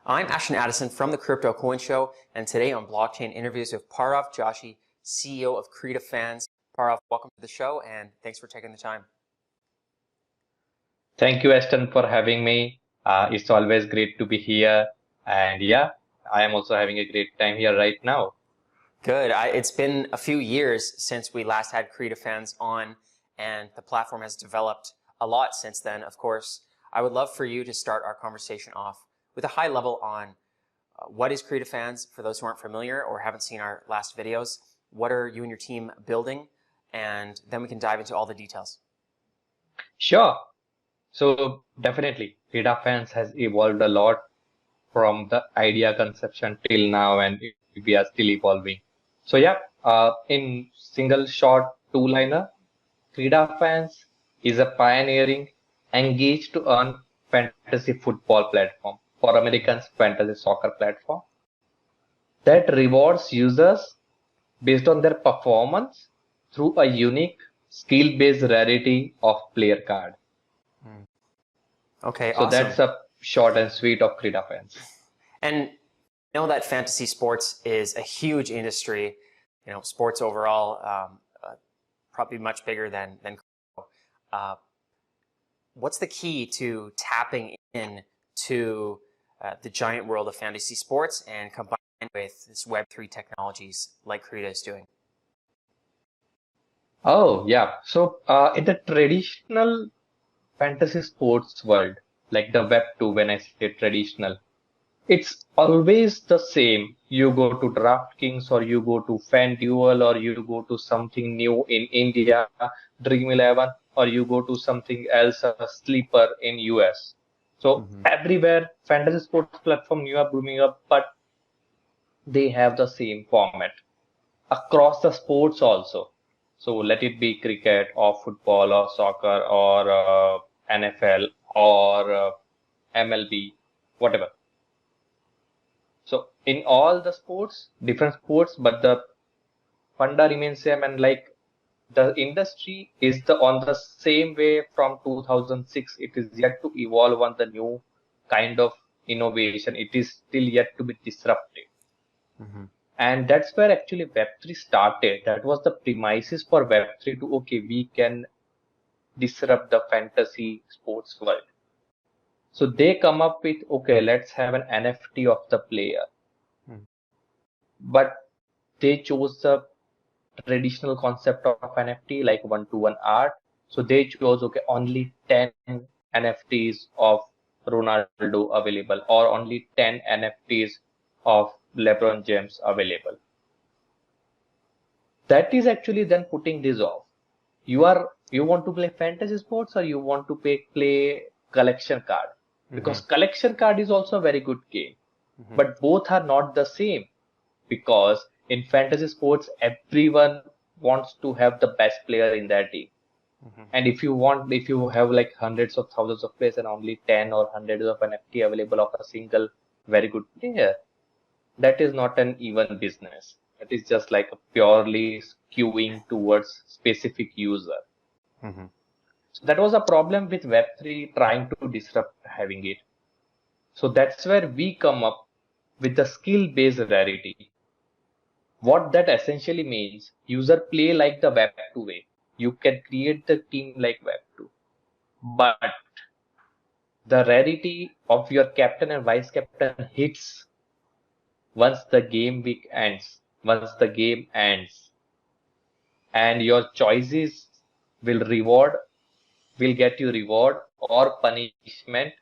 I'm Ashton Addison from the Crypto Coin Show, and today on Blockchain Interviews with Paurav Joshi, CEO of Krida Fans. Paurav, welcome to the show, and thanks for taking the time. Thank you, Ashton, for having me. It's always great to be here. And yeah, I am also having a great time here right now. Good. It's been a few years since we last had Krida Fans on, and the platform has developed a lot since then. Of course, I would love for you to start our conversation off with a high level on what is Krida Fans for those who aren't familiar or haven't seen our last videos. What are you and your team building? And then we can dive into all the details. Sure. So definitely, Krida Fans has evolved a lot from the idea conception till now, and we are still evolving. So yeah, in single short two-liner, Krida Fans is a pioneering, engaged to earn fantasy football platform for Americans' fantasy soccer platform that rewards users based on their performance through a unique skill-based rarity of player card. Okay, So awesome. that's a short and sweet of Krida Fans. And I know that fantasy sports is a huge industry. You know, sports overall, probably much bigger than what's the key to tapping in to the giant world of fantasy sports and combine with this Web3 technologies like Krida is doing? Oh, yeah. So in the traditional fantasy sports world, like the Web 2, when I say traditional, it's always the same. You go to DraftKings or you go to FanDuel or you go to something new in India, Dream 11, or you go to something else, a sleeper in US. So everywhere fantasy sports platform new are blooming up, but they have the same format across the sports also. So let it be cricket or football or soccer or NFL or MLB, whatever. So in all the sports, different sports, but the funda remains same, and like the industry is on the same way from 2006. It is yet to evolve on the new kind of innovation. It is still yet to be disrupted. And that's where actually Web3 started. That was the premises for Web3 to, okay, we can disrupt the fantasy sports world. So they come up with, okay, let's have an NFT of the player. But they chose the traditional concept of NFT, like one-to-one art. So they chose, okay, only 10 NFTs of Ronaldo available, or only 10 NFTs of LeBron James available. That is actually then putting this off. You want to play fantasy sports, or you want to play collection card, because collection card is also a very good game, but both are not the same, because in fantasy sports everyone wants to have the best player in their team. And if you have like hundreds of thousands of players and only 10 or hundreds of NFT available of a single very good player, that is not an even business. It is just like a purely skewing towards specific user. So that was a problem with Web3 trying to disrupt having it. So that's where we come up with the skill-based rarity. What that essentially means, user play like the Web2 way. You can create the team like Web2. But the rarity of your captain and vice captain hits once the game week ends. Once the game ends, and your choices will get you reward or punishment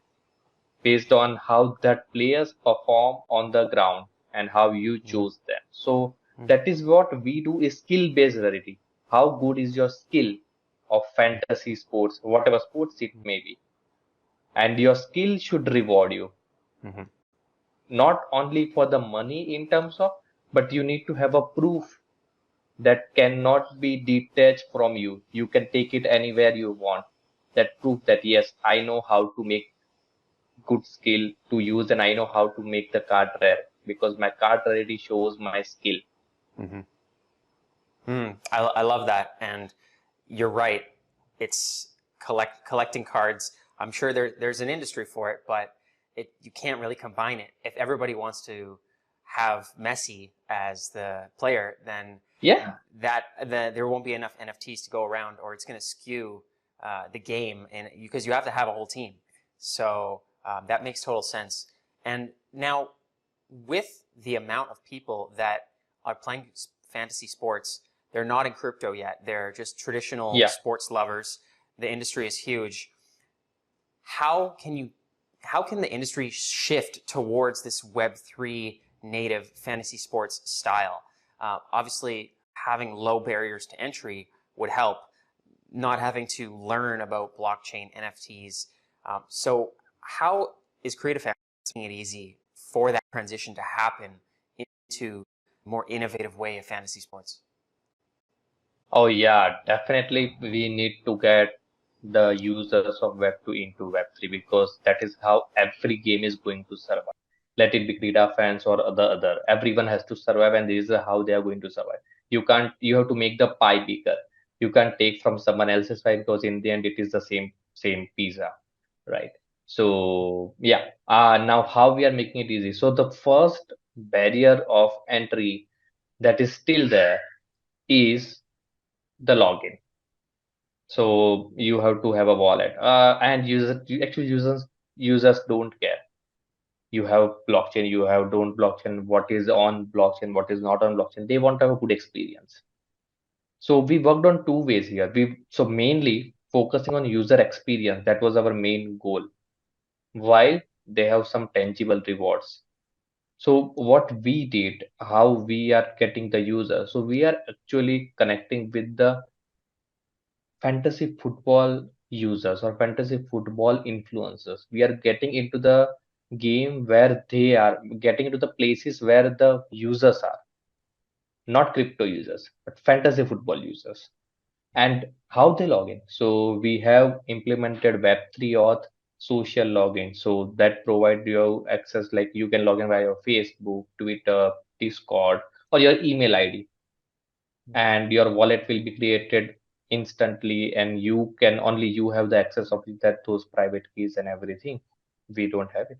based on how that players perform on the ground and how you choose them. So that is what we do, is skill-based rarity. How good is your skill of fantasy sports, whatever sports it may be, and your skill should reward you. Not only for the money in terms of, but you need to have a proof that cannot be detached from you. You can take it anywhere you want. That proof that yes, I know how to make good skill to use, and I know how to make the card rare, because my card already shows my skill. I love that, and you're right. It's collecting cards. I'm sure there's an industry for it, but you can't really combine it. If everybody wants to have Messi as the player, then Yeah, there won't be enough NFTs to go around, or it's going to skew the game, and because you have to have a whole team. So that makes total sense. And now, with the amount of people that are playing fantasy sports, they're not in crypto yet. They're just traditional yeah. sports lovers. The industry is huge. How can the industry shift towards this Web3 native fantasy sports style? Obviously, having low barriers to entry would help, not having to learn about blockchain, NFTs. So how is Krida Fans making it easy for that transition to happen into a more innovative way of fantasy sports? Oh yeah, definitely we need to get the users of Web2 into Web3 because that is how every game is going to survive. Let it be Krida fans or other. Everyone has to survive, and this is how they are going to survive. You have to make the pie bigger. You can't take from someone else's pie because in the end it is the same pizza, right? So yeah, now how we are making it easy. So the first barrier of entry that is still there is the login. So you have to have a wallet, and users don't care. You have blockchain, you have don't blockchain. What is on blockchain? What is not on blockchain? They want to have a good experience. So we worked on two ways here. We mainly focusing on user experience. That was our main goal. While they have some tangible rewards. So what we did, how we are getting the user. So we are actually connecting with the fantasy football users or fantasy football influencers. We are getting into the game where they are getting into the places where the users are, not crypto users, but fantasy football users. And how they log in. So we have implemented Web3 auth social login. So that provide you access, like you can log in via your Facebook, Twitter, Discord, or your email ID, and your wallet will be created instantly, and you have the access of that those private keys and everything. We don't have it.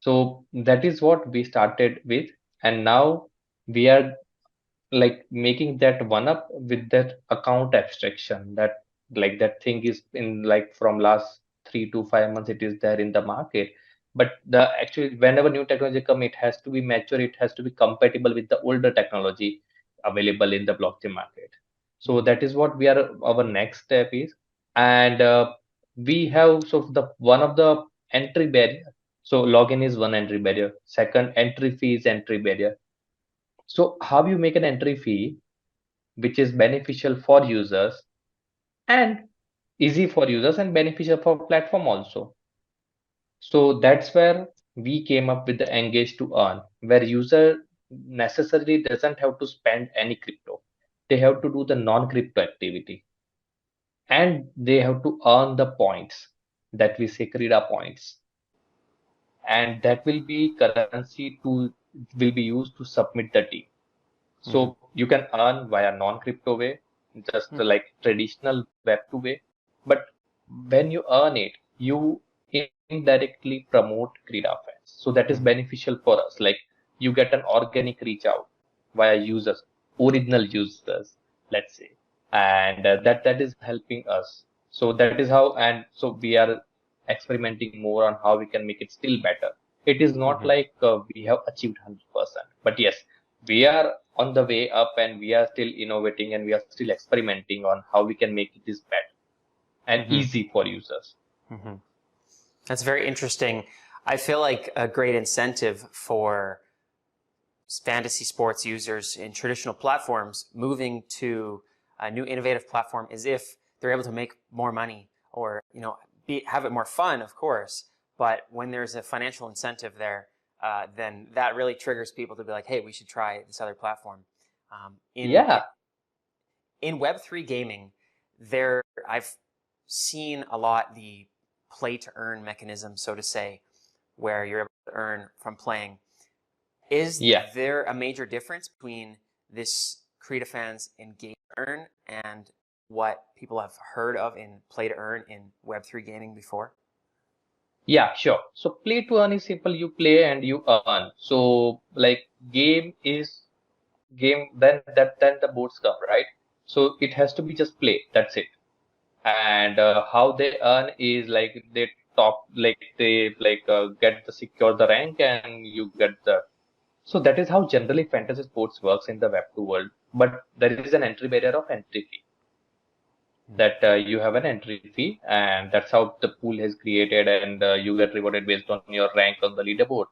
So that is what we started with, and now we are like making that one up with that account abstraction, that like that thing is in like from last 3 to 5 months it is there in the market. But the actually whenever new technology come, it has to be mature, it has to be compatible with the older technology available in the blockchain market. So that is what we are, our next step is. And we have, so the one of the entry barrier, so login is one entry barrier, second entry fee is entry barrier. So how you make an entry fee which is beneficial for users and easy for users and beneficial for platform also. So that's where we came up with the engage to earn, where user necessarily doesn't have to spend any crypto. They have to do the non-crypto activity and they have to earn the points, that we say Krida points. And that will be currency to will be used to submit the deal. Mm-hmm. So you can earn via non-crypto way, just like traditional Web2 way. But when you earn it, you indirectly promote Krida fans. So that is Mm-hmm. beneficial for us. Like you get an organic reach out via users, original users, let's say, and that is helping us. So that is how, and so we are experimenting more on how we can make it still better. It is not Mm-hmm. like we have achieved 100%, but yes, we are on the way up and we are still innovating and we are still experimenting on how we can make it this better and Mm-hmm. easy for users. Mm-hmm. That's very interesting. I feel like a great incentive for fantasy sports users in traditional platforms moving to a new innovative platform is if they're able to make more money, or have it more fun, of course. But when there's a financial incentive there, then that really triggers people to be like, hey, we should try this other platform. In Yeah, Web3 gaming, there I've seen a lot the play to earn mechanism, so to say, where you're able to earn from playing. Is yeah. there a major difference between this Krita Fans engage to earn and what people have heard of in play to earn in Web3 gaming before? Yeah, sure. So play to earn is simple. You play and you earn. So like game is game, then the boards come, right? So it has to be just play. That's it. And how they earn is like they top, like they get the secure the rank and you get the. So that is how generally fantasy sports works in the Web2 world. But there is an entry barrier of entry fee. That you have an entry fee, and that's how the pool is created, and you get rewarded based on your rank on the leaderboard.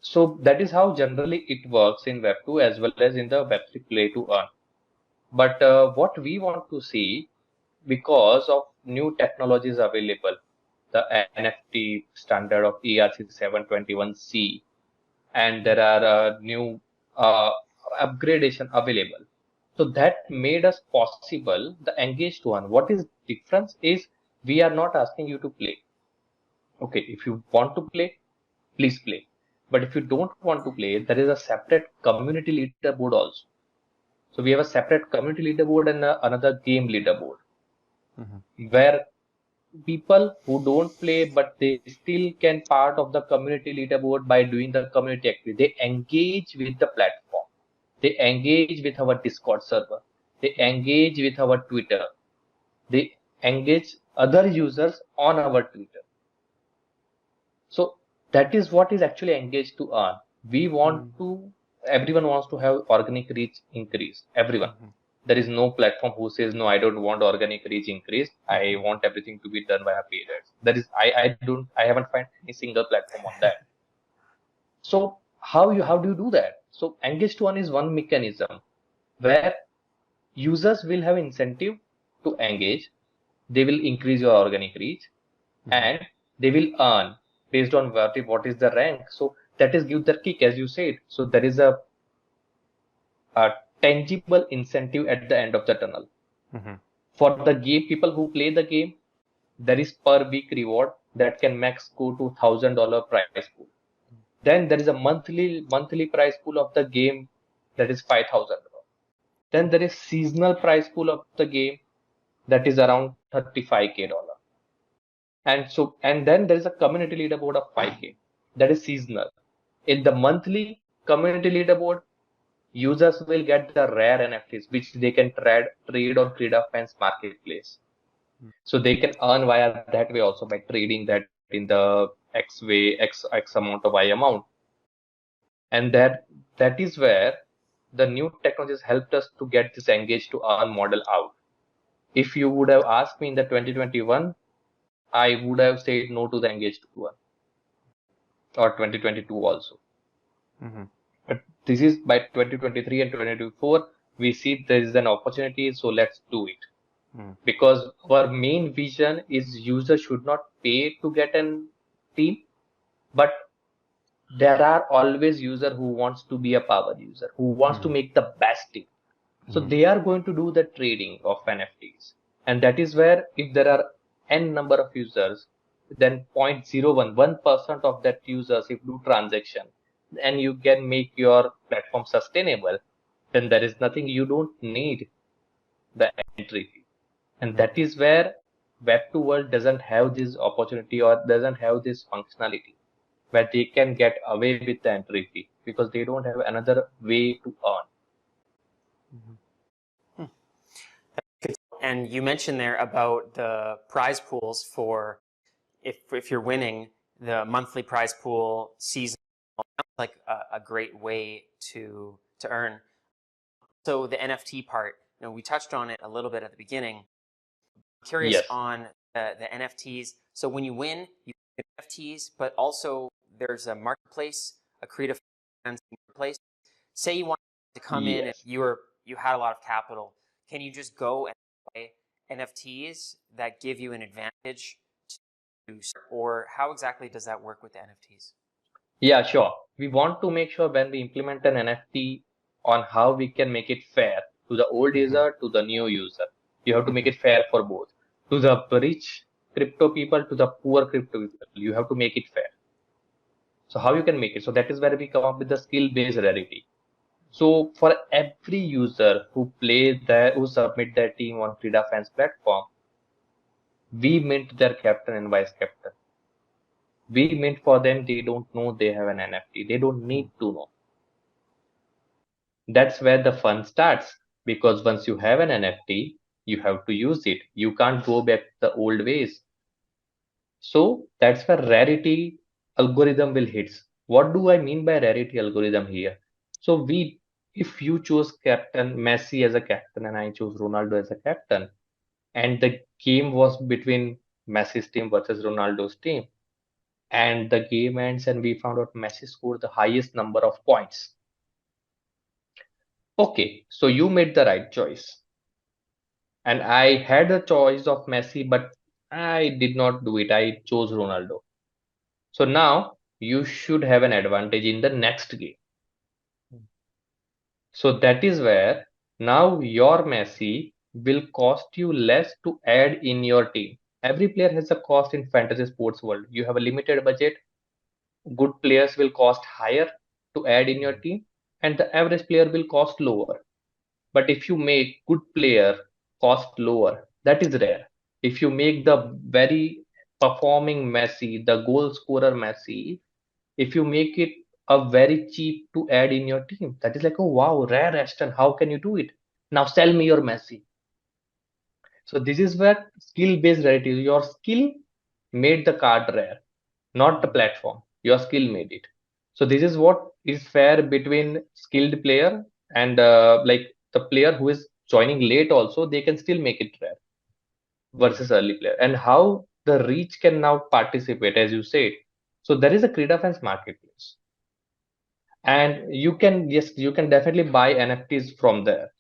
So that is how generally it works in Web2 as well as in the Web3 play to earn. But what we want to see, because of new technologies available, the NFT standard of ERC-721c, and there are new uh, upgradation available. So that made us possible the engage to earn. What is difference is we are not asking you to play. Okay, if you want to play, please play. But if you don't want to play, there is a separate community leaderboard also. So we have a separate community leaderboard and another game leaderboard, where people who don't play but they still can part of the community leaderboard by doing the community activity. They engage with the platform. They engage with our Discord server. They engage with our Twitter. They engage other users on our Twitter. So that is what is actually engaged to earn. We want to, everyone wants to have organic reach increase. Everyone. There is no platform who says, no, I don't want organic reach increase. I want everything to be done via paid ads. That is, I haven't found any single platform on that. So how do you do that? So engage to earn is one mechanism where users will have incentive to engage. They will increase your organic reach, and they will earn based on what is the rank. So that is give the kick, as you said. So there is a tangible incentive at the end of the tunnel. For the game people who play the game, there is per week reward that can max go to $1,000 prize pool. Then there is a monthly prize pool of the game that is $5,000. Then there is seasonal prize pool of the game that is around $35K. And then there is a community leaderboard of 5K that is seasonal. In the monthly community leaderboard, users will get the rare NFTs which they can trade on Krida Fans marketplace. So they can earn via that way also by trading that in the X way, X amount of Y amount. And that is where the new technologies helped us to get this engage to earn model out. If you would have asked me in the 2021, I would have said no to the engage to earn, or 2022 also. But this is by 2023 and 2024, we see there is an opportunity, so let's do it. Because our main vision is users should not pay to get an team, but there are always user who wants to be a power user, who wants to make the best team. So they are going to do the trading of NFTs. And that is where if there are n number of users, then 1% of that users, if do transaction, and you can make your platform sustainable, then there is nothing, you don't need the entry fee. And that is where Web2 world doesn't have this opportunity or doesn't have this functionality where they can get away with the entry fee because they don't have another way to earn. And you mentioned there about the prize pools for if you're winning the monthly prize pool season, like a great way to earn. So the NFT part, we touched on it a little bit at the beginning. I'm curious on the NFTs. So when you win, you get NFTs, but also there's a marketplace, a Krida Fans marketplace. Say you want to come in and you had a lot of capital. Can you just go and buy NFTs that give you an advantage or how exactly does that work with the NFTs? Yeah, sure. We want to make sure when we implement an NFT on how we can make it fair to the old user, to the new user. You have to make it fair for both. To the rich crypto people, to the poor crypto people. You have to make it fair. So how you can make it? So that is where we come up with the skill-based rarity. So for every user who who submit their team on Krida Fans platform, we mint their captain and vice captain. We mint for them. They don't know they have an NFT. They don't need to know. That's where the fun starts, because once you have an NFT, you have to use it. You can't go back to the old ways. So that's where rarity algorithm will hit. What do I mean by rarity algorithm here? So if you chose captain Messi as a captain and I chose Ronaldo as a captain, and the game was between Messi's team versus Ronaldo's team, and the game ends and we found out Messi scored the highest number of points. Okay, so you made the right choice. And I had a choice of Messi, but I did not do it. I chose Ronaldo. So now you should have an advantage in the next game. So that is where now your Messi will cost you less to add in your team. Every player has a cost in fantasy sports world. You have a limited budget. Good players will cost higher to add in your team, and the average player will cost lower. But if you make good player cost lower, that is rare. If you make the very performing Messi, the goal scorer Messi, if you make it a very cheap to add in your team, that is like, oh wow, rare Ashton, how can you do it? Now sell me your Messi. So this is where skill-based rarity, your skill made the card rare, not the platform. Your skill made it. So this is what is fair between skilled player and like the player who is joining late also, they can still make it rare versus early player. And how the reach can now participate, as you said. So there is a Krida Fans marketplace. And you can, yes, you can definitely buy NFTs from there.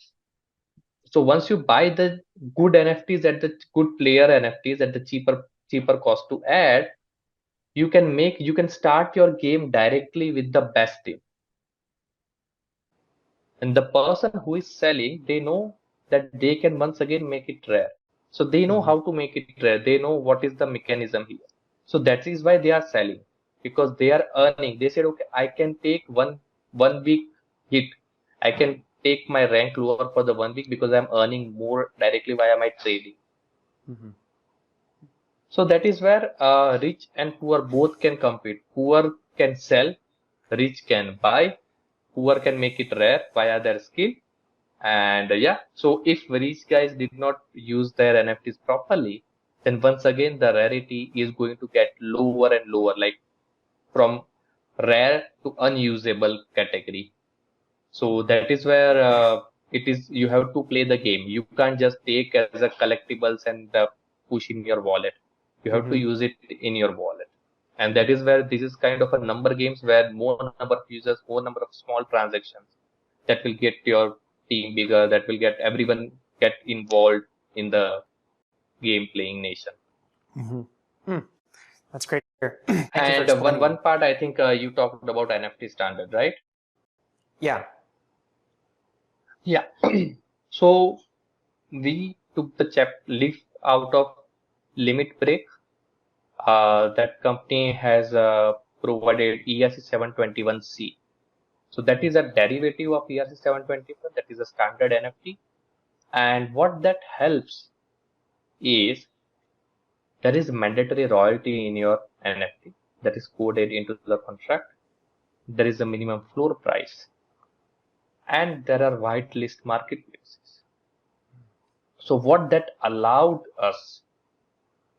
So once you buy the good NFTs at the good player NFTs at the cheaper cost to add, you can start your game directly with the best team. And the person who is selling, they know that they can once again make it rare. So they know how to make it rare. They know what is the mechanism here. So that is why they are selling, because they are earning. They said, okay, I can take one week hit. I can take my rank lower for the 1 week because I'm earning more directly via my trading. So that is where rich and poor both can compete. Poor can sell, rich can buy, poor can make it rare via their skill. And yeah, so if rich guys did not use their NFTs properly, then once again the rarity is going to get lower and lower, like from rare to unusable category. So that is where it is, you have to play the game. You can't just take as a collectibles and push in your wallet. You have to use it in your wallet. And that is where this is kind of a number games where more number of users, more number of small transactions that will get your team bigger, that will get everyone get involved in the game playing nation. That's great to hear. Thank you for And explaining. one part, I think you talked about NFT standard, right? Yeah. Yeah. So we took the leaf out of limit break. That company has provided ERC-721c. So that is a derivative of ERC-721. That is a standard NFT. And what that helps is there is mandatory royalty in your NFT that is coded into the contract. There is a minimum floor price. And there are whitelist marketplaces. So what that allowed us,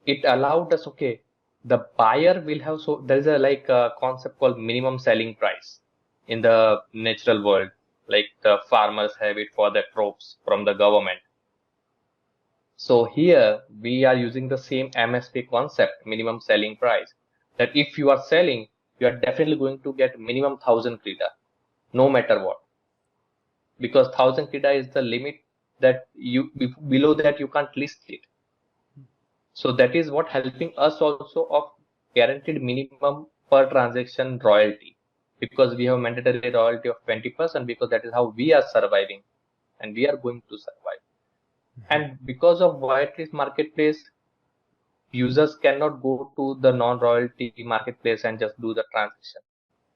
it allowed us, okay, the buyer will have, so there is a like a concept called minimum selling price in the natural world, like the farmers have it for the crops from the government. So here we are using the same MSP concept, minimum selling price, that if you are selling, you are definitely going to get minimum 1000 Krida, no matter what, because 1000 Krida is the limit that you, below that you can't list it. So that is what helping us also of guaranteed minimum per transaction royalty, because we have mandatory royalty of 20%, because that is how we are surviving and we are going to survive. And because of whitelist marketplace, users cannot go to the non-royalty marketplace and just do the transaction,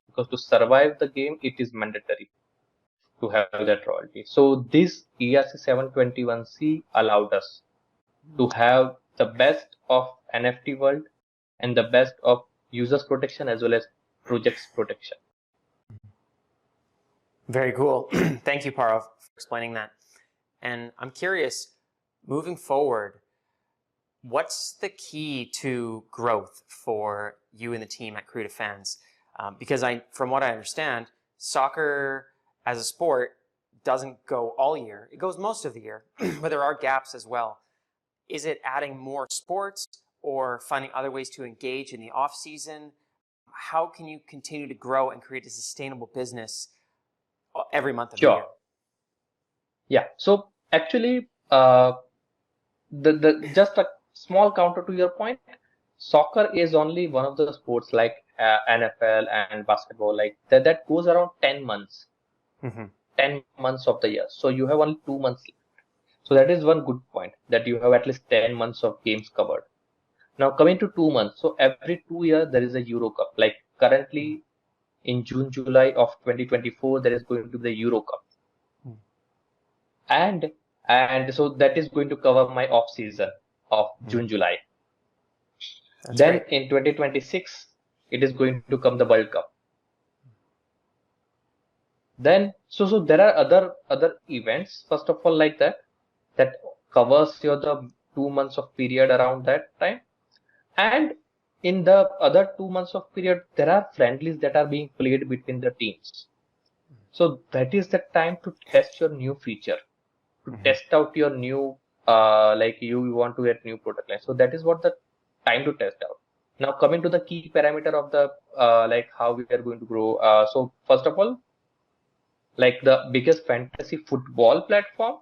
because to survive the game, it is mandatory to have that royalty. So this ERC-721c allowed us to have the best of NFT world and the best of users protection as well as projects protection. Very cool. Thank you, Paurav, for explaining that. And I'm curious, moving forward, what's the key to growth for you and the team at Krida Fans? Because from what I understand, soccer as a sport doesn't go all year. It goes most of the year, but there are gaps as well. Is it adding more sports or finding other ways to engage in the off season? How can you continue to grow and create a sustainable business every month of the year? Yeah. So actually, just a small counter to your point, soccer is only one of the sports like NFL and basketball, like that goes around 10 months. 10 months of the year. So you have only 2 months left. So that is one good point, that you have at least 10 months of games covered. Now coming to 2 months. So every 2 years there is a Euro Cup. Like currently in June, July of 2024, there is going to be the Euro Cup. And so that is going to cover my off season of June, July. That's then great. In 2026, it is going to come the World Cup. Then so there are other events, first of all, like that covers the 2 months of period around that time. And in the other 2 months of period, there are friendlies that are being played between the teams. So that is the time to test your new feature, to test out your new like you want to get new product line. So that is what the time to test out. Now coming to the key parameter of the like how we are going to grow. So first of all, like the biggest fantasy football platform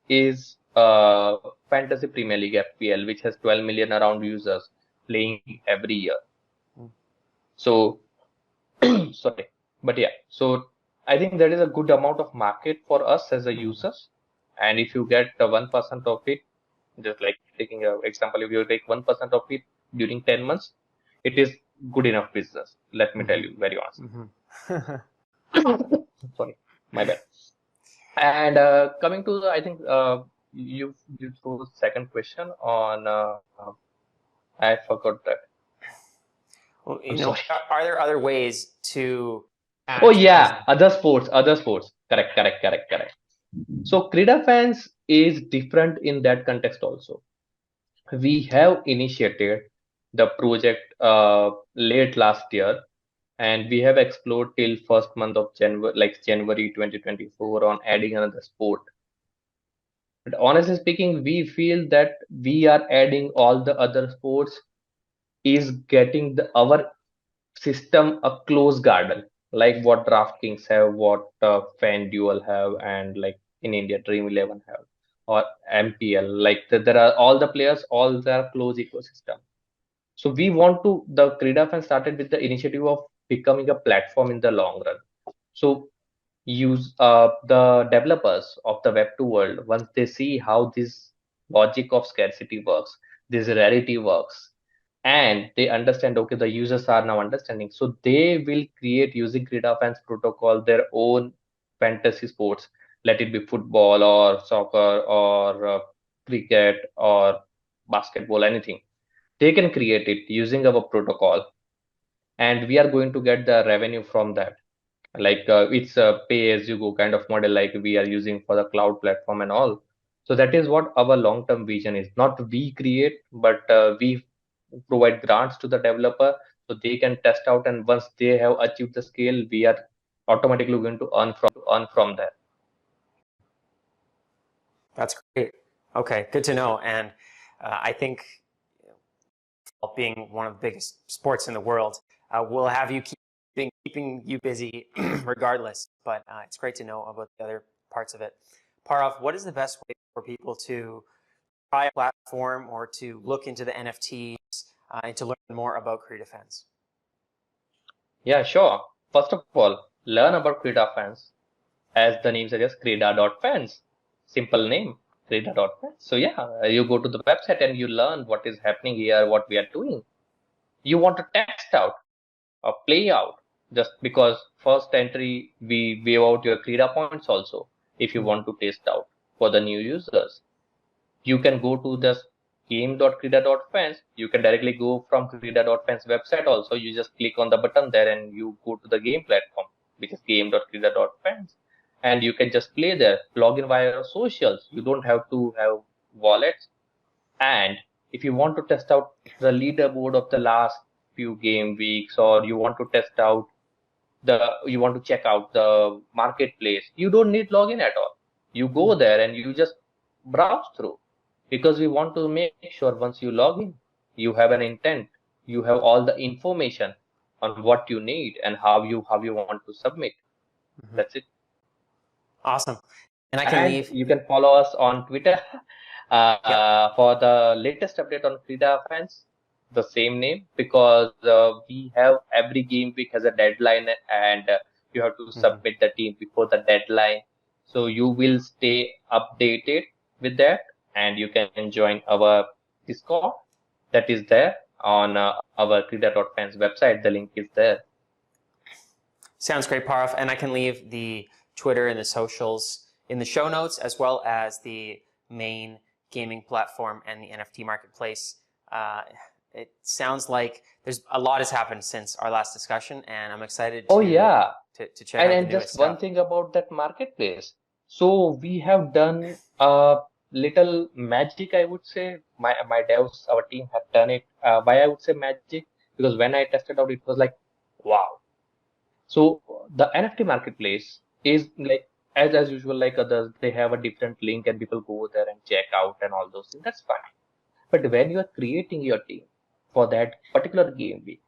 is Fantasy Premier League FPL, which has 12 million around users playing every year. So sorry, but yeah, so I think that is a good amount of market for us as a users. And if you get 1% of it, just like taking an example, if you take 1% of it during 10 months, it is good enough business. Let me tell you very honestly. Sorry, my bad. And coming to the, I think you threw the second question on. I forgot that. Well, are there other ways to? Oh yeah, other sports. Correct. So Krida Fans is different in that context also. We have initiated the project late last year, and we have explored till first month of January, like January 2024, on adding another sport. But honestly speaking, we feel that we are adding all the other sports is getting our system a closed garden, like what DraftKings have, what FanDuel have, and like in India Dream 11 have, or MPL. Like there are all the players, all their closed ecosystem. So we want to, the Krida Fans started with the initiative of becoming a platform in the long run. So use the developers of the Web2 world, once they see how this logic of scarcity works, this rarity works, and they understand, okay, the users are now understanding, so they will create, using Krida Fans protocol, their own fantasy sports, let it be football or soccer or cricket or basketball, anything. They can create it using our protocol, and we are going to get the revenue from that. Like it's a pay as you go kind of model, like we are using for the cloud platform and all. So that is what our long-term vision is. Not we create, but we provide grants to the developer so they can test out, and once they have achieved the scale, we are automatically going to earn from that. That's great. Okay, good to know. And I think being one of the biggest sports in the world, we'll have you keeping you busy regardless. But it's great to know about the other parts of it. Paurav, what is the best way for people to try a platform or to look into the NFTs and to learn more about Krida Fans? Yeah, sure. First of all, learn about Krida Fans. As the name suggests, Krida.fans. Simple name, Krida.fans. So yeah, you go to the website and you learn what is happening here, what we are doing. You want to test out or play out, just because first entry we waive out your Krida points also if you want to test out for the new users. You can go to the game.krida.fans, you can directly go from krida.fans website also. You just click on the button there and you go to the game platform, which is game.krida.fans. And you can just play there, log in via your socials. You don't have to have wallets. And if you want to test out the leaderboard of the last few game weeks, or you want to test out you want to check out the marketplace, you don't need login at all. You go there and you just browse through, because we want to make sure once you log in, you have an intent, you have all the information on what you need and how you want to submit. That's it. Awesome. And I can leave. You can follow us on Twitter for the latest update on Krida Fans, the same name, because we have every game week has a deadline, and you have to submit the team before the deadline. So you will stay updated with that, and you can join our Discord that is there on our Krida.fans website. The link is there. Sounds great, Paurav. And I can leave the Twitter and the socials in the show notes, as well as the main gaming platform and the NFT marketplace. It sounds like there's a lot has happened since our last discussion, and I'm excited to check out the newest just stuff. One thing about that marketplace. So we have done a little magic, I would say. My devs, our team have done it. Why I would say magic? Because when I tested out, it was like, wow. So the NFT marketplace is like, as usual, like others, they have a different link and people go there and check out and all those things. That's fine. But when you are creating your team for that particular game week,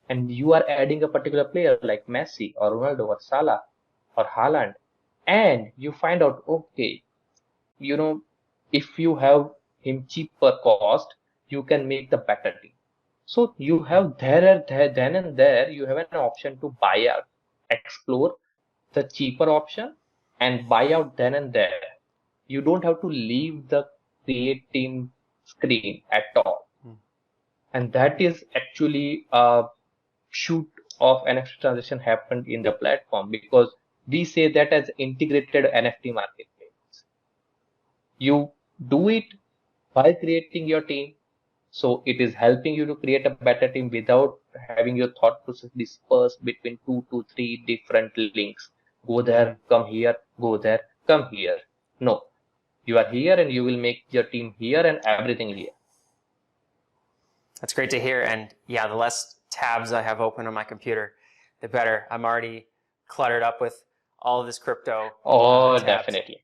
and you are adding a particular player like Messi or Ronaldo or Salah or Haaland, and you find out, okay, if you have him cheaper cost, you can make the better team. So you have then and there, you have an option to buy out, explore the cheaper option and buy out then and there. You don't have to leave the create team screen at all. And that is actually a shoot of NFT transaction happened in the platform, because we say that as integrated NFT marketplace. You do it by creating your team. So it is helping you to create a better team without having your thought process dispersed between 2 to 3 different links. Go there, come here, go there, come here. No, you are here and you will make your team here and everything here. That's great to hear. And yeah, the less tabs I have open on my computer, the better. I'm already cluttered up with all of this crypto. Oh, definitely.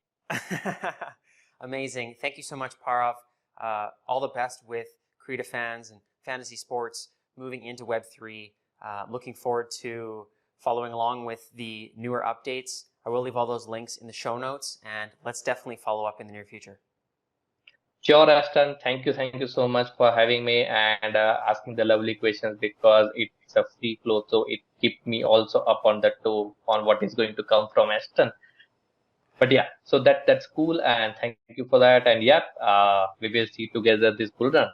Amazing. Thank you so much, Paurav. All the best with Krida Fans and fantasy sports moving into Web3. Looking forward to following along with the newer updates. I will leave all those links in the show notes, and let's definitely follow up in the near future. Sure, Ashton. Thank you so much for having me and asking the lovely questions, because it's a free flow, so it keeps me also up on the toe on what is going to come from Ashton. But yeah, so that's cool, and thank you for that. And yeah, we will see together this bull run.